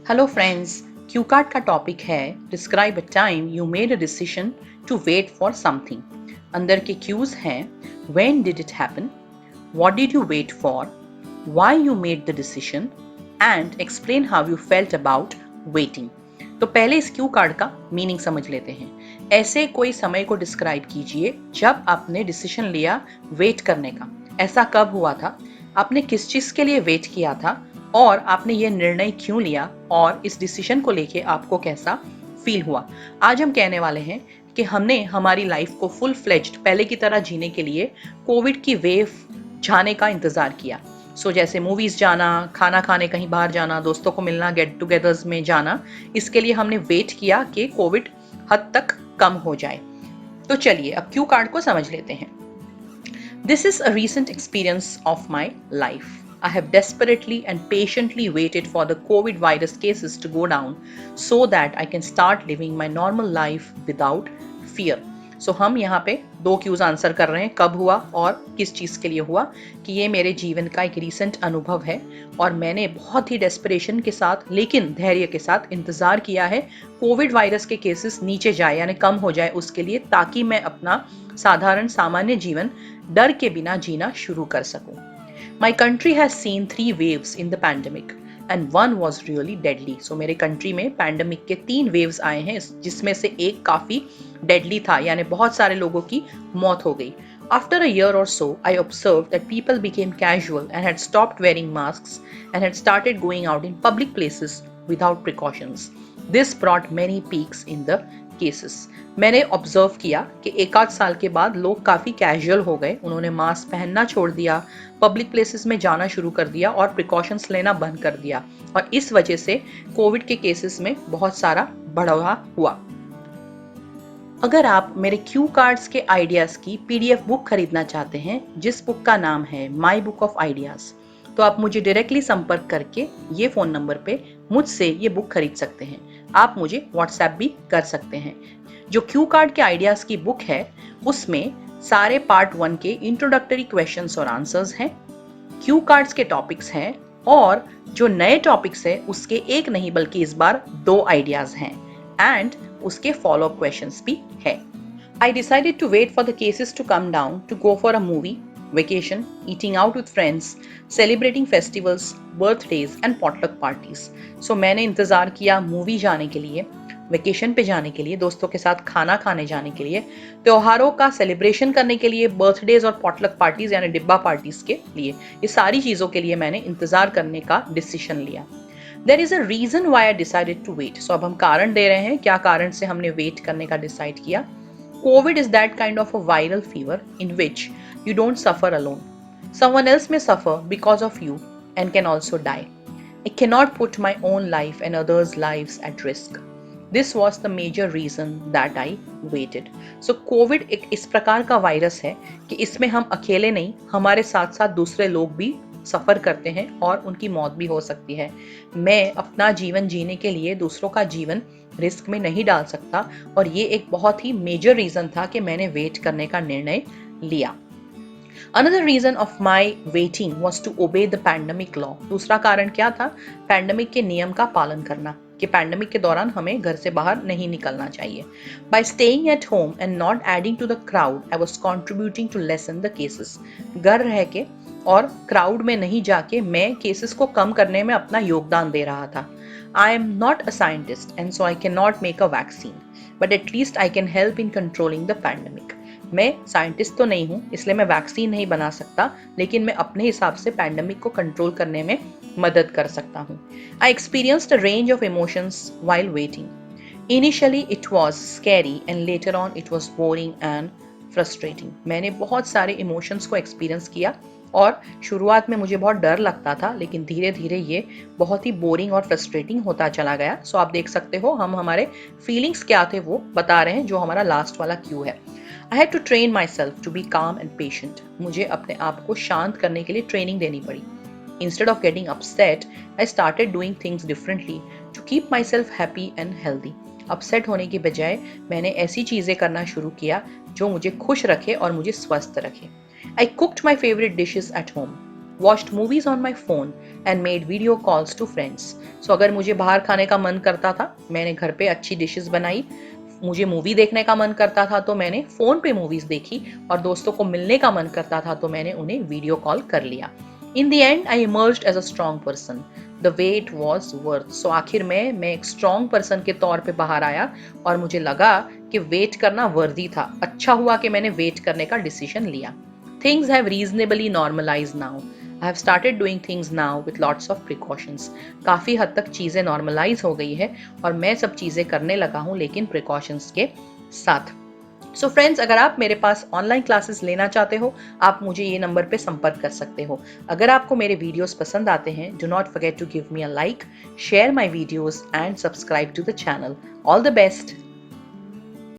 Hello friends, cue card का topic है describe a time you made a decision to wait for something. अंदर के cues हैं when did it happen, what did you wait for, why you made the decision and explain how you felt about waiting. तो पहले इस Q card का meaning समझ लेते हैं। ऐसे कोई समय को डिस्क्राइब कीजिए जब आपने डिसीजन लिया वेट करने का। ऐसा कब हुआ था, आपने किस चीज के लिए वेट किया था और आपने ये निर्णय क्यों लिया और इस डिसीजन को लेके आपको कैसा फील हुआ। आज हम कहने वाले हैं कि हमने हमारी लाइफ को फुल फ्लेज्ड पहले की तरह जीने के लिए कोविड की वेव जाने का इंतजार किया। जैसे मूवीज जाना, खाना खाने कहीं बाहर जाना, दोस्तों को मिलना, गेट टुगेदर्स में जाना, इसके लिए हमने वेट किया कि कोविड हद तक कम हो जाए। तो चलिए अब क्यू कार्ड को समझ लेते हैं। This is a recent experience of my life. I have desperately and patiently waited for the COVID virus cases to go down so that I can start living my normal life without fear. हम यहाँ पे दो cues answer कर रहे हैं, कब हुआ और किस चीज के लिए हुआ। कि ये मेरे जीवन का एक रीसेंट अनुभव है और मैंने बहुत ही डेस्परेशन के साथ लेकिन धैर्य के साथ इंतजार किया है कोविड वायरस के केसेस नीचे जाए यानी कम हो जाए उसके लिए, ताकि मैं अपना साधारण सामान्य जीवन डर के बिना जीना शुरू कर सकूं। My country has seen 3 waves in the pandemic and one was really deadly. मेरे कंट्री में पैंडेमिक के 3 वेव्स आए हैं जिसमें से एक काफी डेडली था यानी बहुत सारे लोगों की मौत हो गई। After a year or so, I observed that people became casual and had stopped wearing masks and had started going out in public places without precautions. This brought many peaks in the cases. मैंने observe किया कि एक आध साल के बाद लोग काफी कैजुअल हो गए, उन्होंने मास्क पहनना छोड़ दिया, पब्लिक प्लेसेस में जाना शुरू कर दिया और प्रिकॉशंस लेना बंद कर दिया और इस वजह से कोविड के केसेस में बहुत सारा बढ़ावा हुआ। अगर आप मेरे क्यू कार्ड्स के आइडियाज की पीडीएफ बुक खरीदना चाहते हैं जिस बुक का नाम है माई बुक ऑफ आइडियाज, तो आप मुझे डायरेक्टली संपर्क करके ये फोन नंबर पे मुझसे ये बुक खरीद सकते हैं। आप मुझे व्हाट्सएप भी कर सकते हैं। जो क्यू कार्ड के आइडियाज की बुक है उसमें सारे पार्ट 1 के इंट्रोडक्टरी क्वेश्चंस और आंसर्स हैं, क्यू कार्ड्स के टॉपिक्स हैं और जो नए टॉपिक्स है उसके एक नहीं बल्कि इस बार 2 आइडियाज हैं एंड उसके फॉलो अप क्वेश्चंस भी है। I decided to wait for the cases to come down to go for a movie, vacation, eating out with friends, celebrating festivals, birthdays and potluck parties. मैंने इंतजार किया movie जाने के लिए, vacation पे जाने के लिए, दोस्तों के साथ खाना खाने जाने के लिए, त्योहारों का सेलिब्रेशन करने के लिए, बर्थडेज और पॉटलक पार्टीज यानी डिब्बा पार्टीज के लिए, ये सारी चीजों के लिए मैंने इंतजार करने का डिसीजन लिया। There is a reason why I decided to wait. अब हम कारण दे रहे हैं, क्या कारण से हमने वेट करने का डिसाइड किया। COVID is that kind of a viral fever in which you don't suffer alone. Someone else may suffer because of you and can also die. I cannot put my own life and others' lives at risk. This was the major reason that I waited. COVID एक इस प्रकार का virus है कि इसमें हम अकेले नहीं, हमारे साथ साथ दूसरे लोग भी सफर करते हैं और उनकी मौत भी हो सकती है। मैं अपना जीवन जीने के लिए दूसरों का जीवन रिस्क में नहीं डाल सकता और ये एक बहुत ही मेजर रीजन था कि मैंने वेट करने का निर्णय लिया। Another reason of my waiting was to obey the pandemic law. दूसरा कारण क्या था? पैंडेमिक के नियम का पालन करना, कि पैंडेमिक के दौरान हमें घर से बाहर नहीं निकलना चाहिए। By staying at home and not adding to the crowd, I was contributing to lessen the cases. घर रह के और क्राउड में नहीं जाके मैं केसेस को कम करने में अपना योगदान दे रहा था। I am not a scientist and so I cannot make a vaccine, but at least I can help in controlling the pandemic. मैं साइंटिस्ट तो नहीं हूँ इसलिए मैं वैक्सीन नहीं बना सकता, लेकिन मैं अपने हिसाब से पैंडेमिक को कंट्रोल करने में मदद कर सकता हूँ। I experienced a range of emotions while waiting. Initially it was scary and later on it was boring and frustrating. मैंने बहुत सारे इमोशंस को एक्सपीरियंस किया और शुरुआत में मुझे बहुत डर लगता था लेकिन धीरे धीरे ये बहुत ही बोरिंग और फ्रस्ट्रेटिंग होता चला गया। आप देख सकते हो हम हमारे फीलिंग्स क्या थे वो बता रहे हैं, जो हमारा लास्ट वाला क्यू है। I had to train myself to be calm and patient. मुझे अपने आप को शांत करने के लिए ट्रेनिंग देनी पड़ी। Instead of getting upset, I started doing things differently to keep myself happy and healthy. Upset होने की बजाय मैंने ऐसी चीजें करना शुरू किया जो मुझे खुश रखे और मुझे स्वस्थ रखे। I cooked my favorite dishes at home. Watched movies on my phone and made video calls to friends. So अगर मुझे बाहर खाने का मन करता था, मैंने घर पे अच्छी डिशेस बनाई। मुझे मूवी देखने का मन करता था तो मैंने फोन पे मूवीज देखी, और दोस्तों को मिलने का मन करता था तो मैंने उन्हें वीडियो कॉल कर लिया। In the end I emerged as a strong person, the wait was worth. So आखिर में मैं एक स्ट्रॉन्ग पर्सन के तौर पे बाहर आया, और मुझे लगा कि वेट करना वर्दी था। अच्छा हुआ कि मैंने वेट करने का डिसीजन लिया। Things have reasonably normalized now. I have started doing things now with lots of precautions. काफी हद तक चीजें नॉर्मलाइज हो गई है, और मैं सब चीजें करने लगा हूँ, लेकिन प्रिकॉशंस के साथ। सो फ्रेंड्स, अगर आप मेरे पास ऑनलाइन क्लासेस लेना चाहते हो, आप मुझे ये नंबर पे संपर्क कर सकते हो। अगर आपको मेरे वीडियोस पसंद आते हैं, do not forget to give me a like, share my videos and subscribe to the channel. All the best.